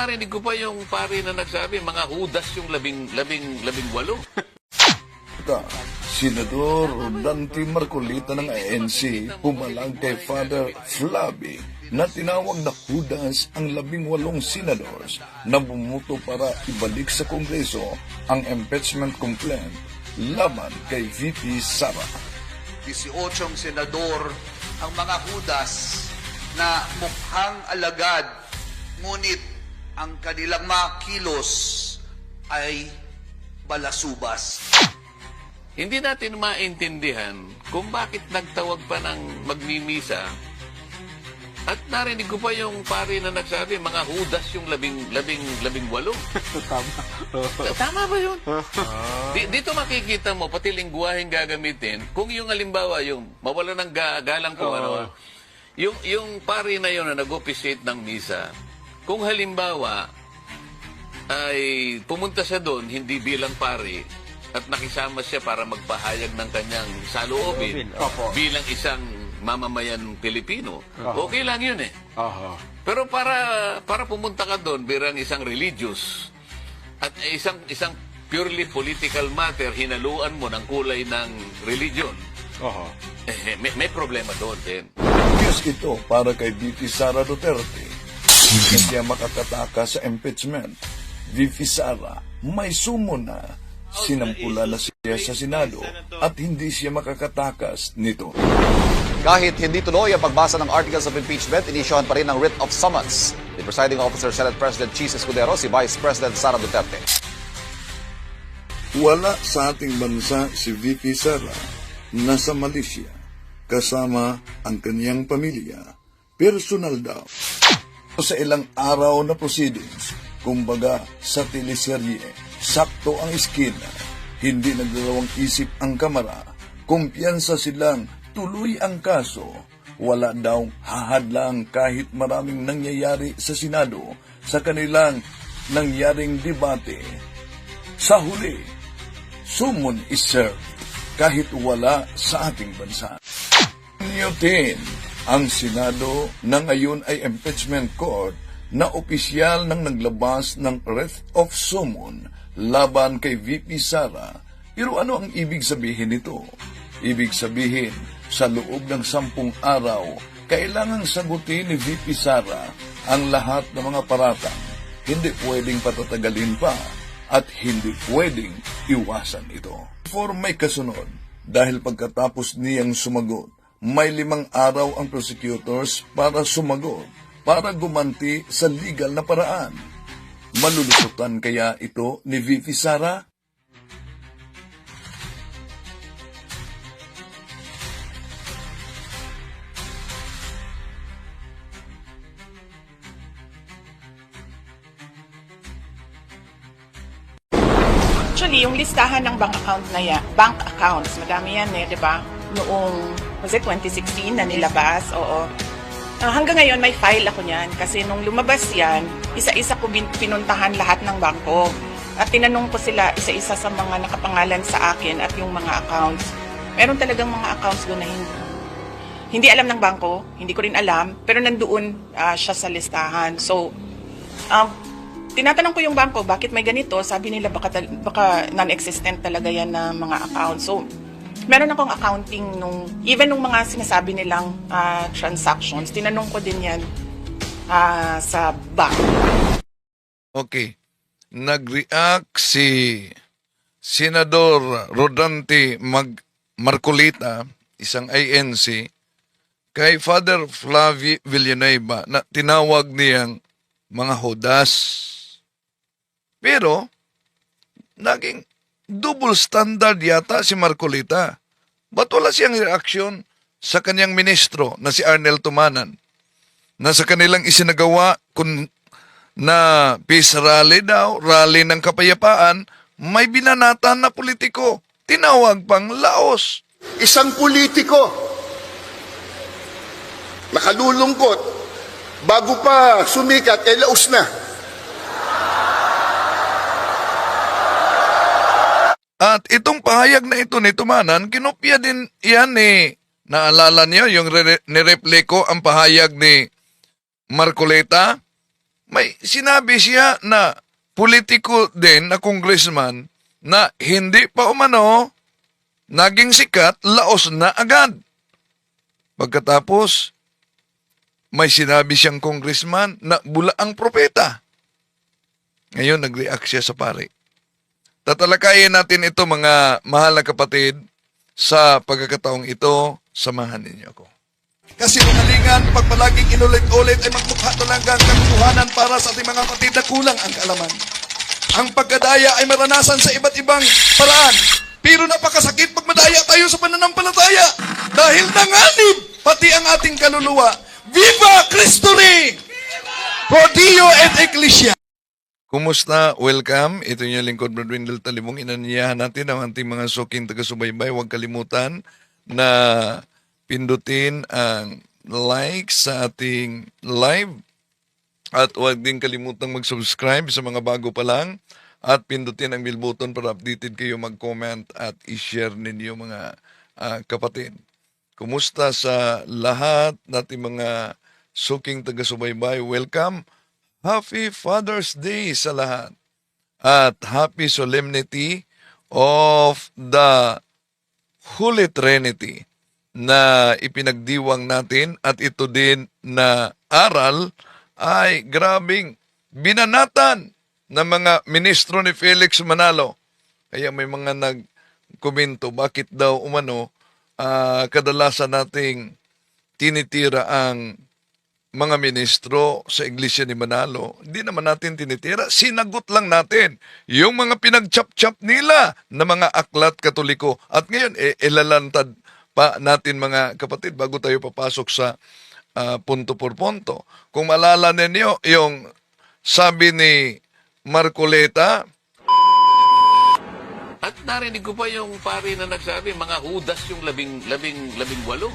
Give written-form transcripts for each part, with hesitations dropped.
narinig ko pa yung pari na nagsabi, mga hudas yung labing walo. Senador Dante Marcolita ng ANC pumalang kay Father Flavi na tinawag na Judas ang 18 senadors na bumuto para ibalik sa Kongreso ang impeachment complaint laban kay VP Sara. 18 senador ang mga hudas na mukhang alagad, ngunit ang kanilang mga kilos ay balasubas. Hindi natin maintindihan kung bakit nagtawag pa ng magmimisa. At narinig ko pa yung pari na nagsabi, mga hudas yung labing walo. Tama. Tama ba yun? Dito makikita mo, pati lingguwaheng gagamitin, kung yung halimbawa, yung mawala ng galang kung ano, yung pari na yun na nag-officiate ng misa, kung halimbawa, ay pumunta siya doon, hindi bilang pari, at nakisama siya para magpahayag ng kanyang saloobin bilang isang mamamayan Pilipino. Okay lang yun eh. Pero para pumunta ka doon bilang isang religious at isang purely political matter, hinaluan mo ng kulay ng religion, may problema doon din. Yes, ito para kay VP Sara Duterte. Hindi siya makakataka sa impeachment. VP Sara may sumo na. Sinampula na siya sa Senado at hindi siya makakatakas nito. Kahit hindi tuloy ang pagbasa ng Articles of Impeachment, inisyohan pa rin ang writ of summons. The presiding officer, Senate President Chis Escudero, si Vice President Sara Duterte. Wala sa ating bansa si VP Sara. Nasa Malaysia, kasama ang kanyang pamilya. Personal daw. Sa ilang araw na proceedings, kumbaga sa teleserye, sakto ang iskina, hindi nagdalawang isip ang kamara, kumpiyansa silang tuloy ang kaso, wala daw hahadlang kahit maraming nangyayari sa Senado sa kanilang nangyaring debate. Sa huli, summon is served kahit wala sa ating bansa. Newton, ang Senado na ngayon ay impeachment court na opisyal nang naglabas ng writ of summon laban kay VP Sara. Pero ano ang ibig sabihin nito? Ibig sabihin, sa loob ng 10 araw, kailangang sagutin ni VP Sara ang lahat ng mga paratang. Hindi pwedeng patatagalin pa at hindi pwedeng iwasan ito. For may kasunod, dahil pagkatapos niyang sumagot, may 5 araw ang prosecutors para sumagot, para gumanti sa legal na paraan. Malulusutan kaya ito ni VP Sara? Actually, yung listahan ng bank account na yan, bank accounts, madami yan eh, di ba? Noong, was it 2016 na nilabas? Oo. Hanggang ngayon, may file ako niyan. Kasi nung lumabas yan, isa-isa ko pinuntahan lahat ng bangko. At tinanong ko sila isa-isa sa mga nakapangalan sa akin at yung mga accounts. Meron talagang mga accounts doon na hindi alam ng bangko, hindi ko rin alam, pero nandoon siya sa listahan. So, tinatanong ko yung bangko, bakit may ganito? Sabi nila baka non-existent talaga yan na mga accounts. So, meron akong accounting even nung mga sinasabi nilang transactions, tinanong ko din yan sa bank. Okay. Nag-react si Senador Rodante Marcolita, isang ANC, kay Father Flavi Villanueva na tinawag niyang mga hudas. Pero, naging double standard yata si Marcolita. Ba't wala siyang reaksyon sa kanyang ministro na si Arnel Tumanan na sa kanilang isinagawa na peace rally daw, rally ng kapayapaan, may binanatan na politiko, tinawag pang laos. Isang politiko, nakalulungkot, bago pa sumikat, laos na. At itong pahayag na ito ni Tumanan, kinopya din yan ni, naalala niyo yung nirepliko ang pahayag ni Marcolita may sinabi siya na politiko din na congressman na hindi pa umano naging sikat, laos na agad. Pagkatapos, may sinabi siyang congressman na bula ang propeta. Ngayon, nag-react siya sa pare. Tatalakayin natin ito, mga mahal na kapatid, sa pagkakataong ito, samahan ninyo ako. Kasi kalingan, pag palaging inulit-ulit ay magmukha talaga ang katotohanan para sa ating mga kapatid na kulang ang kaalaman. Ang pagkadaya ay maranasan sa iba't ibang paraan. Pero napakasakit pag madaya tayo sa pananampalataya. Dahil nanganib pati ang ating kaluluwa. Viva Cristo Rey! Pro Dio et Ecclesia! Kumusta? Welcome. Ito yung lingkod, Brad Wendell Talimong. Inanyayahan natin ang ating mga suking taga-subaybay. Huwag kalimutan na pindutin ang like sa ating live. At huwag din kalimutang mag-subscribe sa mga bago pa lang. At pindutin ang bell button para updated kayo, mag-comment at i-share ninyo mga kapatid. Kumusta sa lahat nating mga suking taga-subaybay? Welcome. Happy Father's Day sa lahat. At happy solemnity of the Holy Trinity na ipinagdiwang natin, at ito din na aral ay grabing binanatan ng mga ministro ni Felix Manalo. Kaya may mga nagkomento, bakit daw umano kadalasan nating tinitira ang mga ministro sa Iglesia ni Manalo. Hindi naman natin tinitira, sinagot lang natin yung mga pinagchap-chap nila na mga aklat katoliko. At ngayon, ilalantad pa natin, mga kapatid, bago tayo papasok sa punto por punto. Kung maalala ninyo, yung sabi ni Marcoleta, At narinig ko pa yung pare na nagsabi, mga hudas yung labing walo.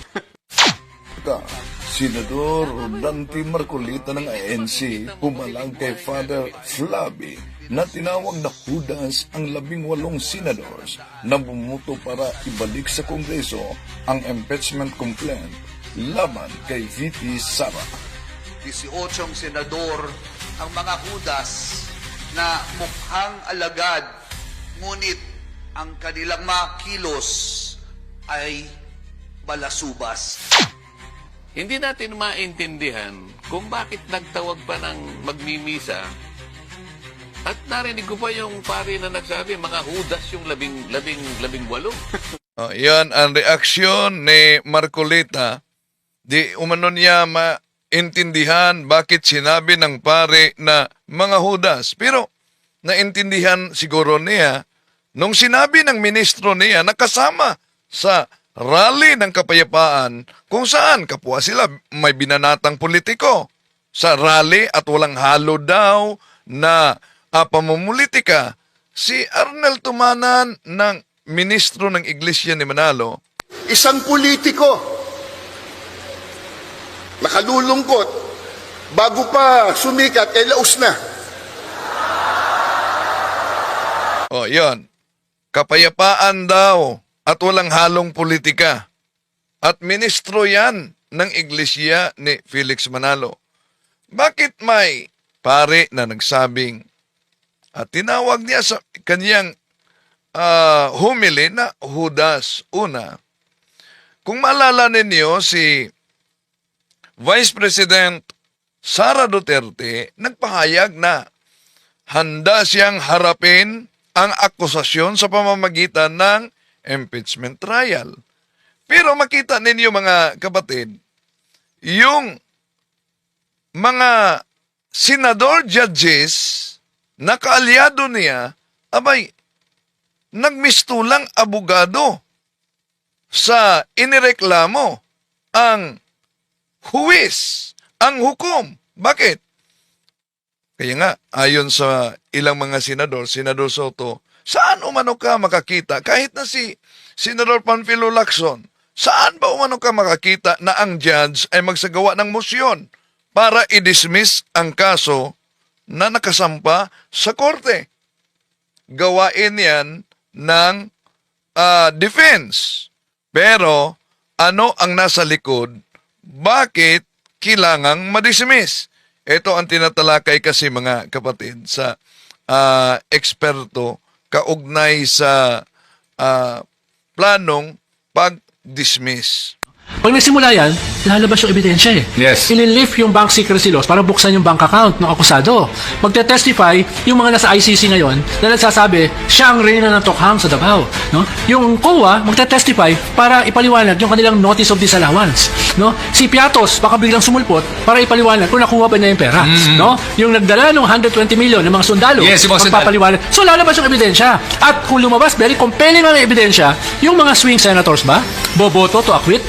Senador Dante Marcolita ng ANC pumalang kay Father Flavi na tinawag na Judas ang 18 senadors na bumuto para ibalik sa Kongreso ang impeachment complaint laban kay VP Sara. 18 senador ang mga hudas na mukhang alagad, ngunit ang kanilang mga kilos ay balasubas. Hindi natin maintindihan kung bakit nagtawag pa ng magmimisa. At narinig ko pa yung pare na nagsabi, mga hudas yung labing walo. yan ang reaksyon ni Marcoleta. Di umano niya maintindihan bakit sinabi ng pare na mga hudas. Pero naintindihan siguro niya nung sinabi ng ministro niya nakasama sa rally ng kapayapaan kung saan kapwa sila may binanatang politiko sa rally at walang halo daw na pamumulitika. Si Arnel Tumanan ng ministro ng Iglesia ni Manalo, Isang politiko, nakalulungkot, bago pa sumikat, laos na. yon, kapayapaan daw at walang halong politika. At ministro yan ng Iglesia ni Felix Manalo. Bakit may pare na nagsabing at tinawag niya sa kanyang homily na Judas? Una, kung maalala ninyo, si Vice President Sara Duterte nagpahayag na handa siyang harapin ang akusasyon sa pamamagitan ng impeachment trial. Pero makita ninyo, mga kapatid, yung mga senador judges na kaalyado niya, abay, nagmistulang abogado sa inireklamo ang huwis, ang hukom. Bakit? Kaya nga, ayon sa ilang mga senador, Senador Soto, saan umano ka makakita, kahit na si Senador Panfilo Lacson, saan ba umano ka makakita na ang judge ay magsagawa ng motion para i-dismiss ang kaso na nakasampa sa korte? Gawain yan ng defense. Pero ano ang nasa likod? Bakit kailangang ma-dismiss? ito ang tinatalakay kasi mga kapatid sa eksperto kaugnay sa planong pag-dismiss. Pag nagsimula yan, lalabas yung ebidensya eh. Yes. Ililift yung bank secrecy laws para buksan yung bank account ng akusado. Magte-testify yung mga nasa ICC ngayon na nagsasabi, siya ang reyna ng Tokhang sa Davao. No? Yung COA, magte-testify para ipaliwanag yung kanilang notice of disallowance. No? Si Piatos, baka biglang sumulpot para ipaliwanag kung nakuha ba niya yung pera. No? Yung nagdala ng 120 million ng mga sundalo, Yes, yung mga sundalo. magpapaliwanag. So lalabas yung ebidensya. At kung lumabas, very compelling ang ebidensya, yung mga swing senators ba, boboto to acquit.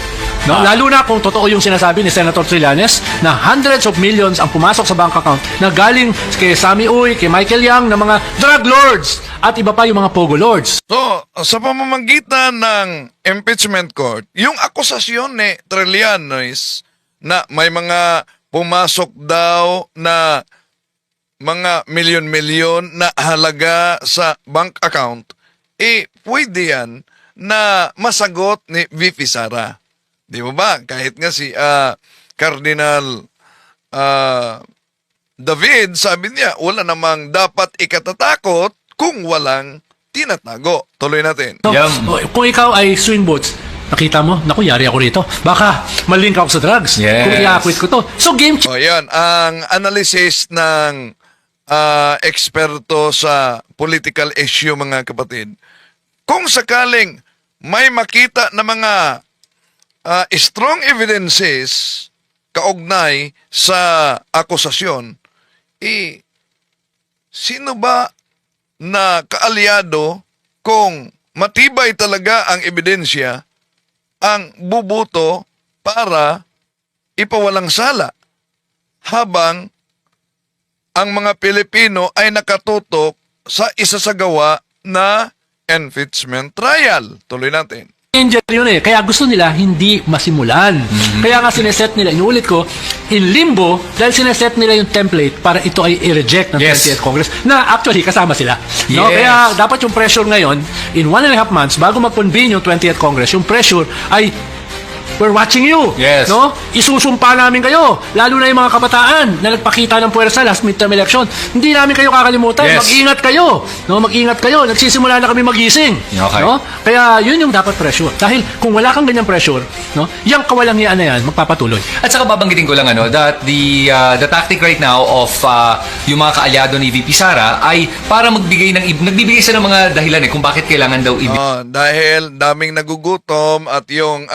No? Lalo na kung totoo yung sinasabi ni Senator Trillanes na hundreds of millions ang pumasok sa bank account na galing kay Sammy Uy, kay Michael Yang, na mga drug lords at iba pa yung mga pogo lords. So, sa pamamagitan ng impeachment court, yung akusasyon ni Trillanes na may mga pumasok daw na mga milyon-milyon na halaga sa bank account, pwede yan na masagot ni VP Sara. Di mo ba? Kahit nga si Cardinal David, sabi niya, wala namang dapat ikatatakot kung walang tinatago. Tuloy natin. So, Yum. kung ikaw ay swing votes, nakita mo, naku, yari ako rito. Baka malink ako sa drugs. Yes. Kung i-acquit ko to. So game O yan, ang analysis ng eksperto sa political issue, mga kapatid. Kung sakaling may makita na mga strong evidences kaugnay sa akusasyon, sino ba na kaalyado kung matibay talaga ang ebidensya ang bubuto para ipawalang sala habang ang mga Pilipino ay nakatutok sa isasagawa na impeachment trial. Tuloy natin. danger yun eh. Kaya gusto nila hindi masimulan. Kaya nga sineset nila, inuulit ko, in limbo, dahil sineset nila yung template para ito ay i-reject ng Yes. 20th Congress, na actually kasama sila. No? Yes. Kaya dapat yung pressure ngayon, in 1.5 months, bago mag-convene yung 20th Congress, yung pressure ay, we're watching you. Yes. No? Isusumpa namin kayo. Lalo na yung mga kabataan na nagpakita ng puwersa last midterm election. Hindi namin kayo kakalimutan. Yes. Mag-ingat kayo. No? Mag-ingat kayo. Nagsisimula na kami magising. Okay. No? Kaya yun yung dapat pressure. Dahil kung wala kang ganyang pressure, no? Yung kawalangian na yan, magpapatuloy. At saka babanggitin ko lang that the tactic right now of yung mga kaalyado ni VP Sara ay para nagbibigay sila ng mga dahilan kung bakit kailangan daw Dahil daming nagugutom at yung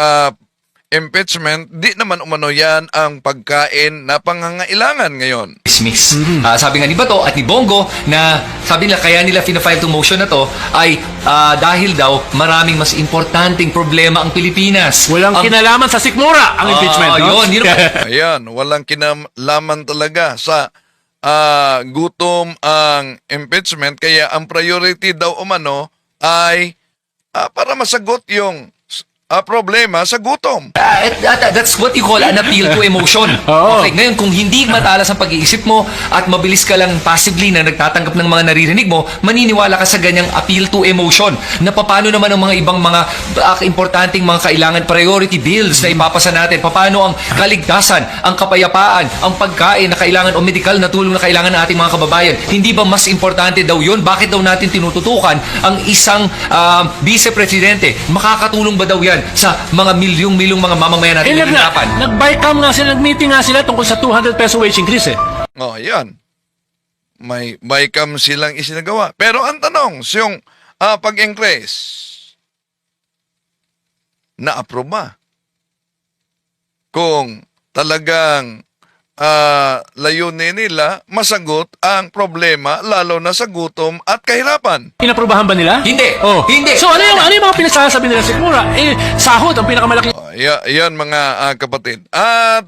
impeachment, di naman umano yan ang pagkain na pangangailangan ngayon. dismiss. Sabi nga ni Bato at ni Bongo na sabi nila kaya nila fina-file itong motion na to ay dahil daw maraming mas importanteng problema ang Pilipinas. Walang kinalaman sa sikmura ang impeachment. No? Yun. Ayan, walang kinalaman talaga sa gutom ang impeachment. Kaya ang priority daw umano ay para masagot yung problema sa gutom. That's what you call an appeal to emotion. Oo. Okay, ngayon kung hindi matalas ang pag-iisip mo at mabilis ka lang passively na nagtatanggap ng mga naririnig mo, maniniwala ka sa ganyang appeal to emotion. Na paano naman ang mga ibang mga importanteng mga kailangan priority bills na ipapasa natin? Paano ang kaligtasan, ang kapayapaan, ang pagkain na kailangan o medikal na tulong na kailangan ng ating mga kababayan? Hindi ba mas importante daw yun? Bakit daw natin tinututukan ang isang vice-presidente? Makakatulong ba daw yan sa mga milyong-milyong mga mamamayan natin na hirapan? Nag-bycam nga sila, nag-meeting nga sila tungkol sa 200 peso wage increase eh. Ayan. May bycam silang isinagawa. Pero ang tanong, yung pag-increase, na-approve ba? Kung talagang layunin nila masagot ang problema lalo na sa gutom at kahirapan. Inaprubahan ba nila? Hindi. Oh. Hindi. So ano yung mga pinagsasabi nila sa sikmura? Sahod ang pinakamalaki. Yan mga kapatid. At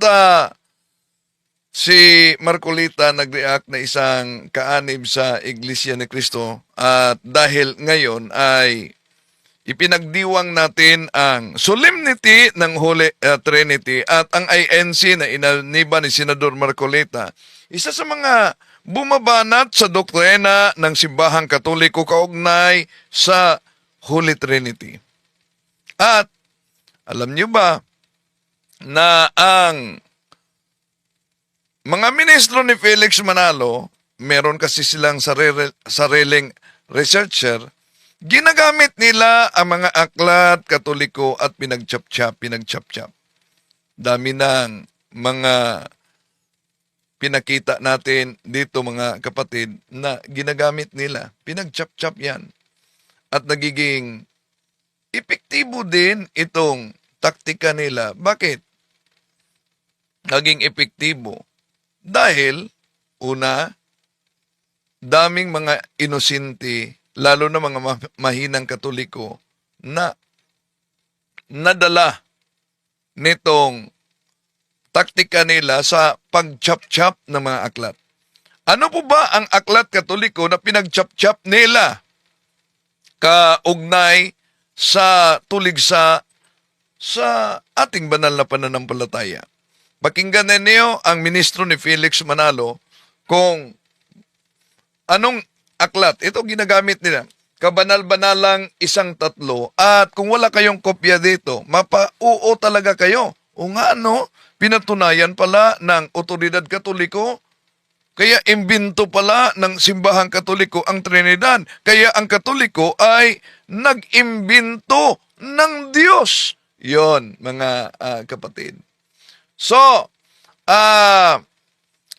si Marcolita nag-react na isang kaanib sa Iglesia ni Cristo at dahil ngayon ay ipinagdiwang natin ang solemnity ng Holy Trinity at ang INC na inaniba ni Senador Marcolita, isa sa mga bumabanat sa doktrina ng Simbahang Katoliko kaugnay sa Holy Trinity. At alam niyo ba na ang mga ministro ni Felix Manalo, meron kasi silang sariling researcher, ginagamit nila ang mga aklat Katoliko at pinagchap-chap. Dami ng mga pinakita natin dito mga kapatid na ginagamit nila. Pinagchap-chap yan. At nagiging epektibo din itong taktika nila. Bakit? Naging epektibo. Dahil, una, daming mga inosente, lalo na mga mahinang Katoliko, na nadala nitong taktika nila sa pagchap-chap ng mga aklat. Ano po ba ang aklat Katoliko na pinagchap-chap nila kaugnay sa tuligsa sa ating banal na pananampalataya? Pakinggan ninyo ang ministro ni Felix Manalo kung anong aklat. Ito ginagamit nila. Kabanal-banalang 1-3. At kung wala kayong kopya dito, mapa-oo talaga kayo. O nga ano, pinatunayan pala ng otoridad Katoliko. Kaya imbento pala ng simbahang Katoliko ang Trinidad. Kaya ang Katoliko ay nag-imbento ng Diyos. Yon, mga kapatid. So,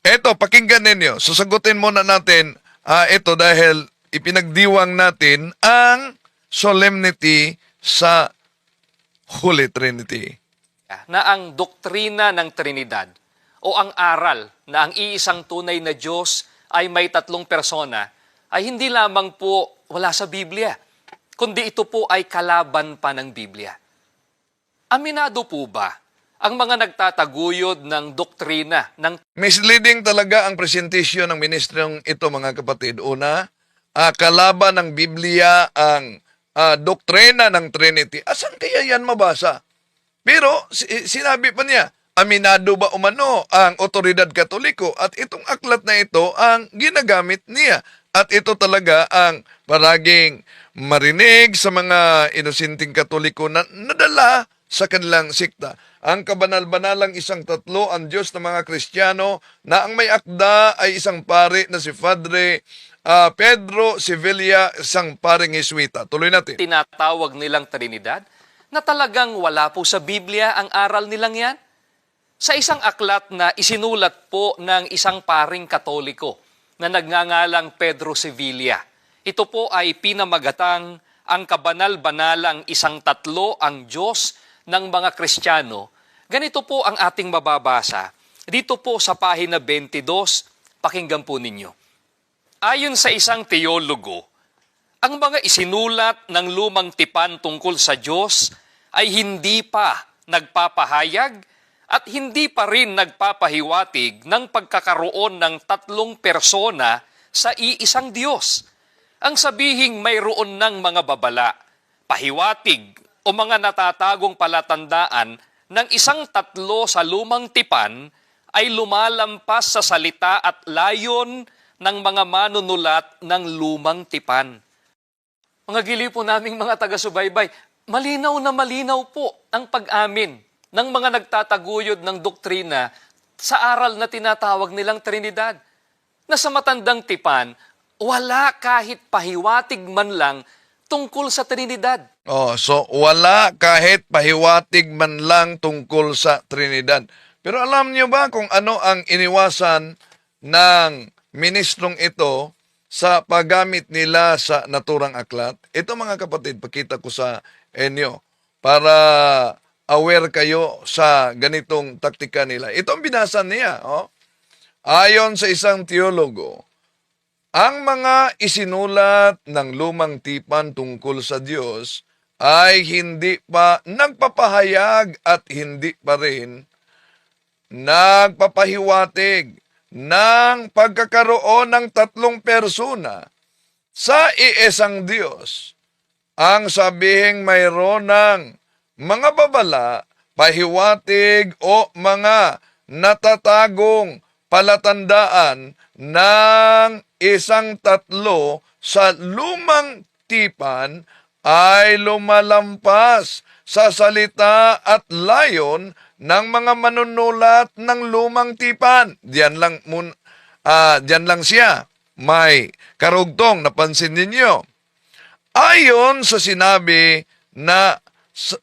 eto, pakinggan ninyo. Sasagutin muna natin ito dahil ipinagdiwang natin ang solemnity sa Holy Trinity. Na ang doktrina ng Trinidad o ang aral na ang iisang tunay na Diyos ay may tatlong persona ay hindi lamang po wala sa Biblia, kundi ito po ay kalaban pa ng Biblia. Aminado po ba ang mga nagtataguyod ng doktrina ng Misleading talaga ang presentasyon ng ministrong ito, mga kapatid. Una, kalaban ng Biblia ang doktrina ng Trinity. Asan kaya yan mabasa? Pero sinabi pa niya, aminado ba umano ang otoridad Katoliko at itong aklat na ito ang ginagamit niya. At ito talaga ang paraging marinig sa mga inosinting Katoliko na nadala sa kanilang sikta. Ang kabanal-banalang 1-3, ang Diyos ng mga Kristiyano, na ang may akda ay isang pari na si Padre Pedro Sevilla, isang paring Jesuita. Tuloy natin. tinatawag nilang Trinidad na talagang wala po sa Biblia ang aral nilang yan? Sa isang aklat na isinulat po ng isang paring Katoliko na nagngangalang Pedro Sevilla. Ito po ay pinamagatang ang kabanal-banalang 1-3, ang Diyos ng mga Kristiyano. Ganito po ang ating mababasa. Dito po sa pahina 22, pakinggan po ninyo. Ayon sa isang teologo, ang mga isinulat ng lumang tipan tungkol sa Diyos ay hindi pa nagpapahayag at hindi pa rin nagpapahiwatig ng pagkakaroon ng tatlong persona sa iisang Diyos. Ang sabihing mayroon ng mga babala, pahiwatig o mga natatagong palatandaan ng 1-3 sa lumang tipan ay lumalampas sa salita at layon ng mga manunulat ng lumang tipan. Mga giliw po naming mga taga-subaybay, malinaw na malinaw po ang pag-amin ng mga nagtataguyod ng doktrina sa aral na tinatawag nilang Trinidad. Na sa matandang tipan, wala kahit pahiwatig man lang tungkol sa Trinidad. So wala kahit pahiwatig man lang tungkol sa Trinidad. Pero alam niyo ba kung ano ang iniwasan ng ministrong ito sa paggamit nila sa naturang aklat? Ito mga kapatid, pakita ko sa inyo para aware kayo sa ganitong taktika nila. Ito ang binasa niya. Ayon sa isang teologo, ang mga isinulat ng lumang tipan tungkol sa Diyos ay hindi pa nagpapahayag at hindi pa rin nagpapahiwatig ng pagkakaroon ng tatlong persona sa iisang Diyos. Ang sabihing mayroon ng mga babala, pahiwatig o mga natatagong palatandaan ng 1-3 sa lumang tipan ay lumalampas sa salita at layon ng mga manunulat ng lumang tipan. Diyan lang siya. May karugtong, napansin ninyo. Ayon sa sinabi na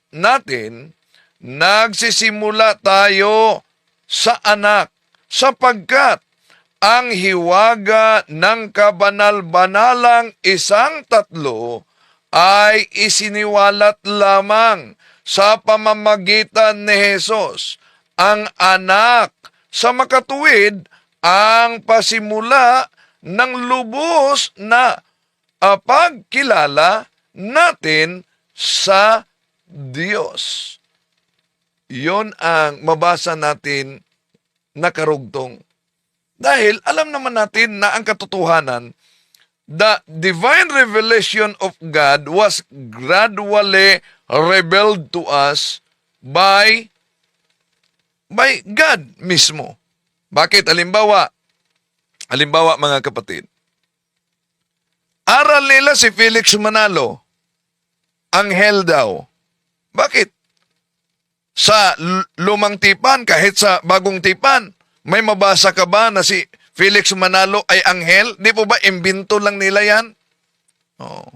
natin, nagsisimula tayo sa anak sapagkat ang hiwaga ng kabanal-banalang isang tatlo ay isiniwalat lamang sa pamamagitan ni Jesus, ang anak sa makatuwid, ang pasimula ng lubos na pagkilala natin sa Diyos. Yon ang mabasa natin na karugtong. Dahil alam naman natin na ang katotohanan, the divine revelation of God was gradually revealed to us by God mismo. Bakit? Halimbawa mga kapatid, aral nila si Felix Manalo, anghel daw. Bakit? Sa lumang tipan, kahit sa bagong tipan, may mabasa ka ba na si Felix Manalo ay anghel? Di po ba imbento lang nila yan? Oh.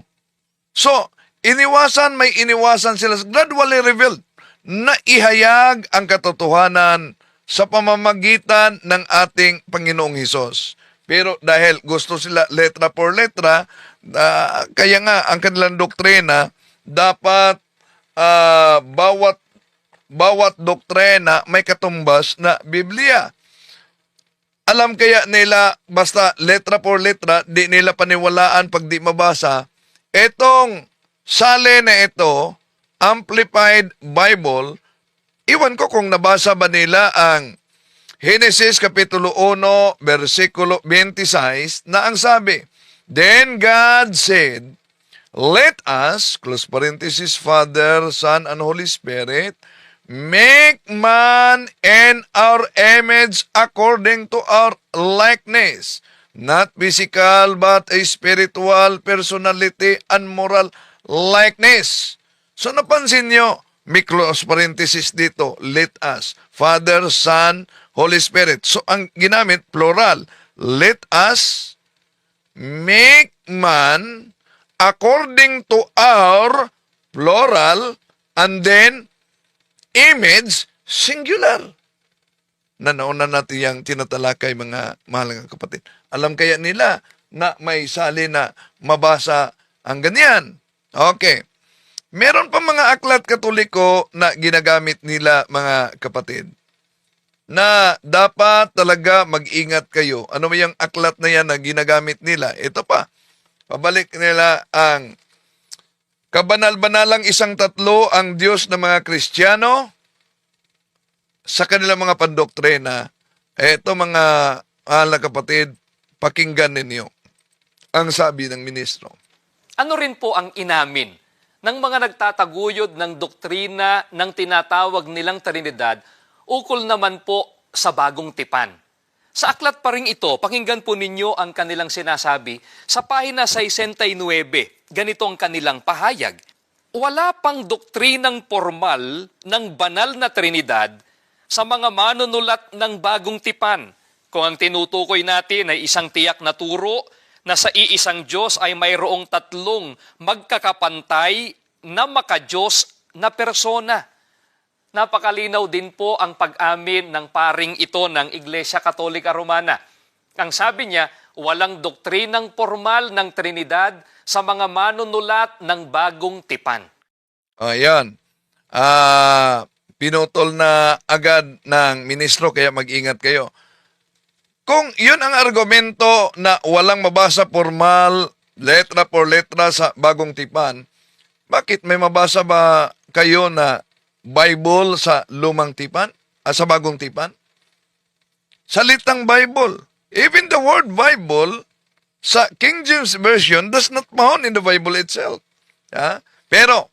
So, may iniwasan sila, gradually revealed, na ihayag ang katotohanan sa pamamagitan ng ating Panginoong Hesus. Pero dahil gusto sila letra por letra, kaya nga ang kanilang doktrina, dapat bawat doktrina may katumbas na Biblia. Alam kaya nila, basta letra por letra, di nila paniwalaan pag di mabasa. Etong sale na ito, Amplified Bible, iwan ko kung nabasa ba nila ang Genesis Kapitulo 1, versikulo 26, na ang sabi, Then God said, Let us, close parenthesis, Father, Son, and Holy Spirit, make man in our image according to our likeness, not physical but a spiritual personality and moral likeness. So napansin nyo, may close parenthesis dito, let us, Father, Son, Holy Spirit. So ang ginamit, plural, let us make man according to our, plural, and then image, singular. Nanauna natin yung tinatalakay, mga mahal kapatid. Alam kaya nila na may sali na mabasa ang ganyan. Okay. Meron pa mga aklat katoliko na ginagamit nila, mga kapatid, na dapat talaga mag-ingat kayo. Ano ba yung aklat na yan na ginagamit nila? Ito pa. Pabalik nila ang kabanal-banalang isang tatlo, ang Diyos ng mga Kristiyano, sa kanilang mga pandoktrina. Ito, mga mahal na kapatid, pakinggan ninyo ang sabi ng ministro. Ano rin po ang inamin ng mga nagtataguyod ng doktrina ng tinatawag nilang Trinidad ukol naman po sa bagong tipan? Sa aklat pa rin ito, pakinggan po ninyo ang kanilang sinasabi sa pahina 69. Ganito ang kanilang pahayag. Wala pang doktrinang formal ng banal na Trinidad sa mga manunulat ng bagong tipan. Kung ang tinutukoy natin ay isang tiyak na turo na sa iisang Diyos ay mayroong tatlong magkakapantay na maka-Diyos na persona. Napakalinaw din po ang pag-amin ng paring ito ng Iglesia Katolika Romana. Ang sabi niya, walang doktrinang formal ng Trinidad sa mga manunulat ng bagong tipan. Ayan. Pinutol na agad ng ministro, kaya mag-ingat kayo. Kung yun ang argumento na walang mabasa formal, letra por letra sa bagong tipan, bakit may mabasa ba kayo na Bible sa lumang tipan? Sa bagong tipan? Salitang Bible. Even the word Bible sa King James Version does not found in the Bible itself. Pero,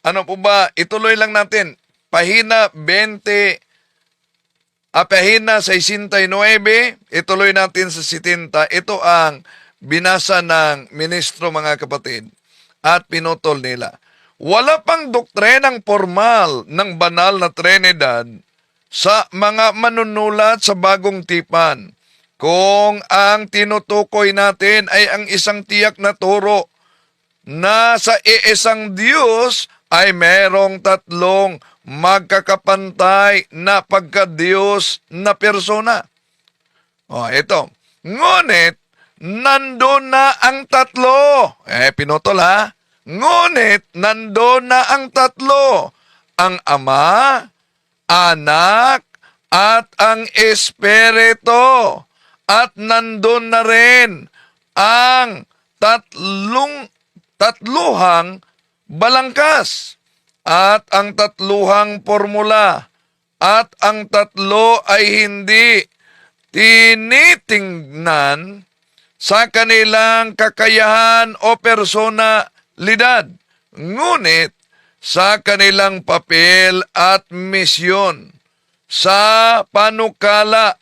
ano po ba, ituloy lang natin. Pahina 20, pahina 69, ituloy natin sa 70. Ito ang binasa ng ministro, mga kapatid, at pinutol nila. Wala pang doktrinang formal ng banal na Trinidad sa mga manunulat sa bagong tipan. Kung ang tinutukoy natin ay ang isang tiyak na turo na sa iisang Diyos ay merong tatlong magkakapantay na pagka-Diyos na persona. Ito. Ngunit, nandun na ang tatlo. Pinutol ha. Ngunit, nandun na ang tatlo. Ang Ama, Anak, at ang Espiritu. At nandun na rin ang tatluhang balangkas at ang tatluhang formula at ang tatlo ay hindi tinitingnan sa kanilang kakayahan o personalidad, ngunit sa kanilang papel at misyon sa panukala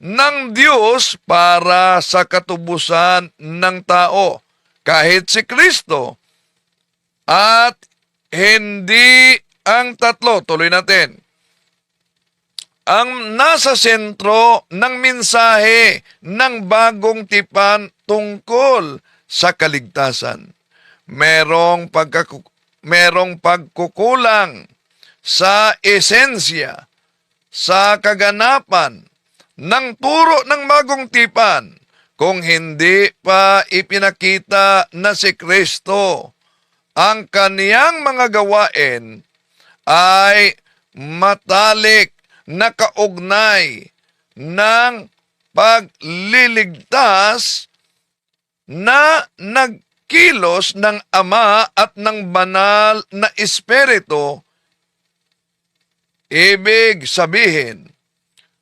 ng Diyos para sa katubusan ng tao, kahit si Kristo, at hindi ang tatlo. Tuloy natin. Ang nasa sentro ng mensahe ng bagong tipan tungkol sa kaligtasan. Merong pagkukulang sa esensya, sa kaganapan, ng turo ng bagong tipan kung hindi pa ipinakita na si Kristo ang kaniyang mga gawain ay matalik na kaugnay ng pagliligtas na nagkilos ng Ama at ng banal na Espiritu. Ibig sabihin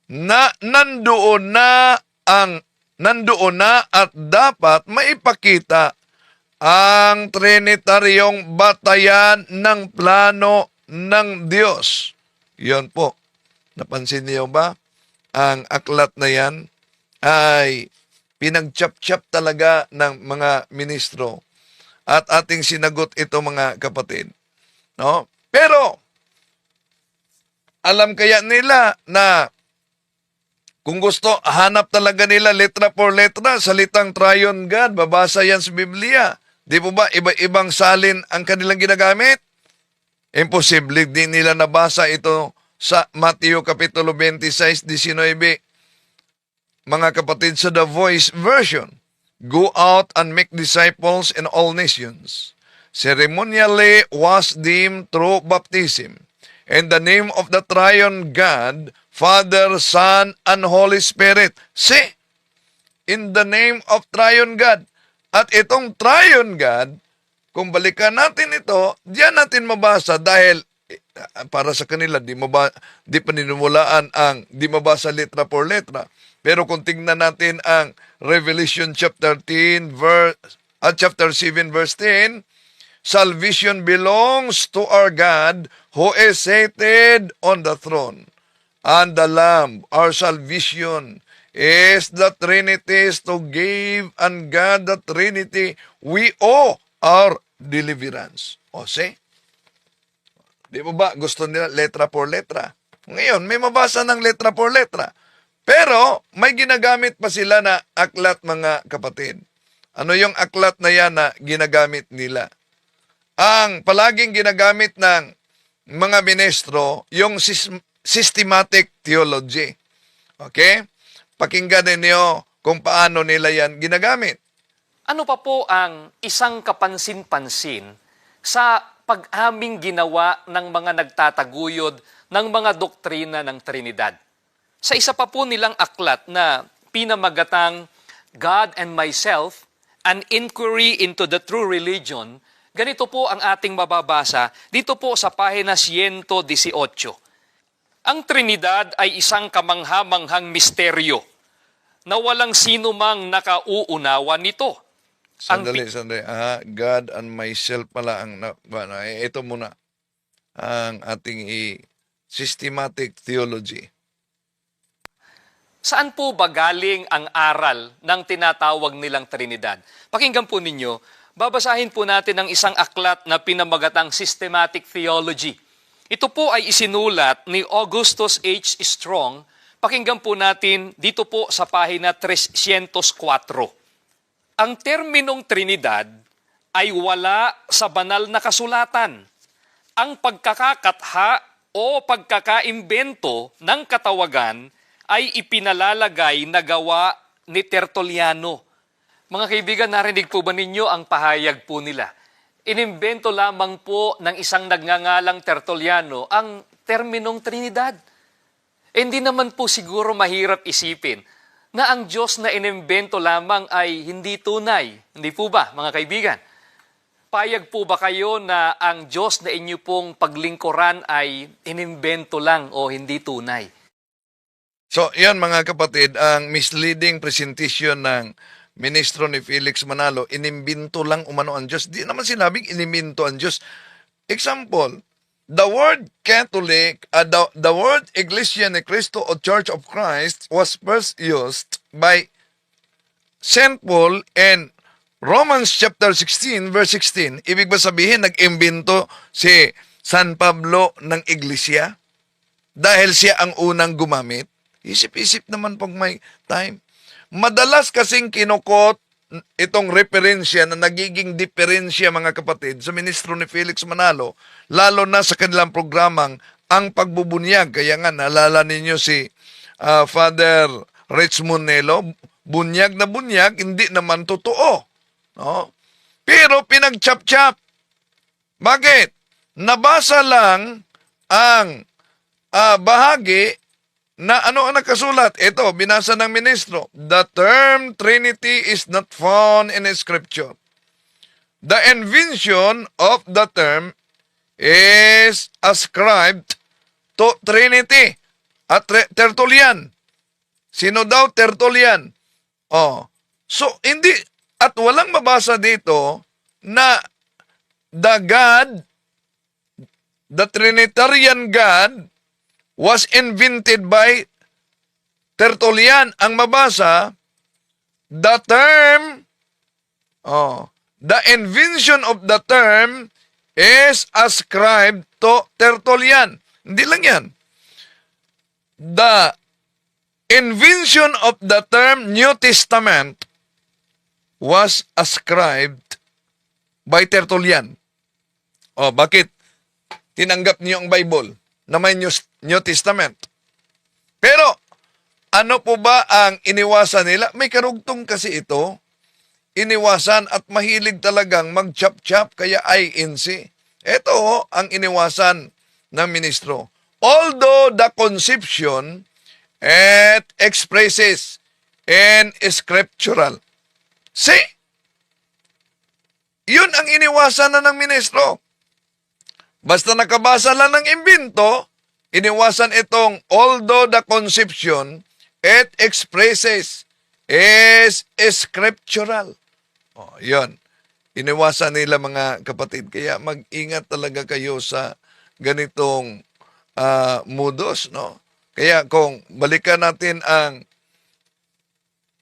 na nandoon na at dapat maipakita ang trinitaryong batayan ng plano ng Diyos. Yun po. Napansin niyo ba? Ang aklat na yan ay pinagchap-chap talaga ng mga ministro. At ating sinagot ito, mga kapatid. No? Pero, alam kaya nila na kung gusto, hanap talaga nila letra por letra, salitang Triune God, babasa yan sa Biblia. Di po ba, iba-ibang salin ang kanilang ginagamit? Imposible, di nila nabasa ito sa Mateo Kapitulo 26, 19. Mga kapatid, sa The Voice version, go out and make disciples in all nations. Ceremonially was deemed through baptism. In the name of the Triune God, Father, Son, and Holy Spirit. See, in the name of Triune God. At itong Triune God, kung balikan natin ito, diyan natin mabasa dahil para sa kanila, di paninimulaan di mabasa letra por letra. Pero kung tingnan natin ang Revelation chapter 7 verse 10, salvation belongs to our God who is seated on the throne. And the Lamb, our salvation, is the Trinity. To give and God the Trinity, we owe our deliverance. O, see? Di mo ba gusto nila letra por letra? Ngayon, may mabasa ng letra por letra. Pero, may ginagamit pa sila na aklat, mga kapatid. Ano yung aklat na yan na ginagamit nila? Ang palaging ginagamit ng mga ministro, yung systematic theology. Okay? Pakinggan ninyo kung paano nila yan ginagamit. Ano pa po ang isang kapansin-pansin sa pag-aming ginawa ng mga nagtataguyod ng mga doktrina ng Trinidad? Sa isa pa po nilang aklat na pinamagatang God and Myself, An Inquiry into the True Religion, ganito po ang ating mababasa dito po sa pahina 118. Ang Trinidad ay isang kamangha-manghang misteryo na walang sino mang nakauunawa nito. Sandali. God and myself pala ang ito muna ang ating systematic theology. Saan po ba galing ang aral ng tinatawag nilang Trinidad? Pakinggan po ninyo, babasahin po natin ang isang aklat na pinamagatang Systematic Theology. Ito po ay isinulat ni Augustus H. Strong. Pakinggan po natin dito po sa pahina 304. Ang terminong Trinidad ay wala sa banal na kasulatan. Ang pagkakakatha o pagkakaimbento ng katawagan ay ipinalalagay na gawa ni Tertulliano. Mga kaibigan, narinig po ba ninyo ang pahayag po nila? Inimbento lamang po ng isang nagngangalang Tertulliano ang terminong Trinidad. Hindi naman po siguro mahirap isipin na ang Diyos na inimbento lamang ay hindi tunay. Hindi po ba, mga kaibigan? Payag po ba kayo na ang Diyos na inyo pong paglingkuran ay inimbento lang o hindi tunay? So, yan mga kapatid, ang misleading presentation ng ministro ni Felix Manalo, inimbento lang umano ang Diyos. Di naman sinabing inimbento ang Diyos. Example, the word Catholic, the word Iglesia ni Cristo o Church of Christ was first used by St. Paul in Romans chapter 16, verse 16. Ibig ba sabihin, nag-imbento si San Pablo ng Iglesia? Dahil siya ang unang gumamit? Isip-isip naman pag may time. Madalas kasing kinukot itong referensya na nagiging diferensya mga kapatid sa ministro ni Felix Manalo, lalo na sa kanilang programang Ang Pagbubunyag. Kaya nga, naalala ninyo si Father Richmond Nelo, bunyag na bunyag, hindi naman totoo. No? Pero pinag-chap-chap. Bakit? Nabasa lang ang bahagi na ano ang nakasulat. Ito, binasa ng ministro. The term Trinity is not found in Scripture. The invention of the term is ascribed to Trinity. At Tertullian. Sino daw? Tertullian. So, hindi, at walang mabasa dito na the God, the Trinitarian God, was invented by Tertullian. Ang mabasa, the term, the invention of the term is ascribed to Tertullian. Hindi lang yan. The invention of the term New Testament was ascribed by Tertullian. Bakit? Tinanggap niyo ang Bible na may New Testament. Pero, ano po ba ang iniwasan nila? May karugtong kasi ito. Iniwasan at mahilig talagang mag-chap-chap, kaya INC. Ito ang iniwasan ng ministro. Although the conception it expresses in scriptural. See? Yun ang iniwasan na ng ministro. Basta nakabasa lang ng imbento, iniwasan itong although the conception it expresses is scriptural. Yun. Iniwasan nila mga kapatid. Kaya mag-ingat talaga kayo sa ganitong modus, no? Kaya kung balikan natin ang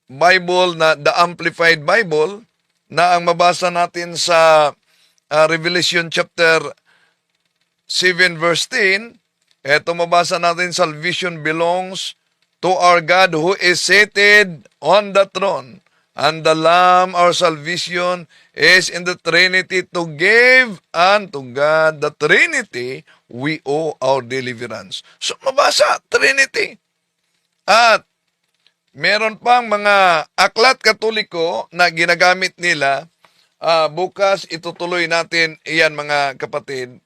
Bible na the Amplified Bible na ang mabasa natin sa Revelation chapter 7 verse 10, eto mabasa natin, salvation belongs to our God who is seated on the throne, and the Lamb, our salvation, is in the Trinity to give unto God the Trinity we owe our deliverance. So mabasa, Trinity. At meron pang mga aklat katoliko na ginagamit nila. Bukas itutuloy natin iyan mga kapatid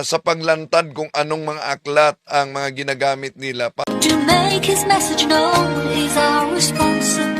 sa paglantad kung anong mga aklat ang mga ginagamit nila. To make his message known is our responsibility.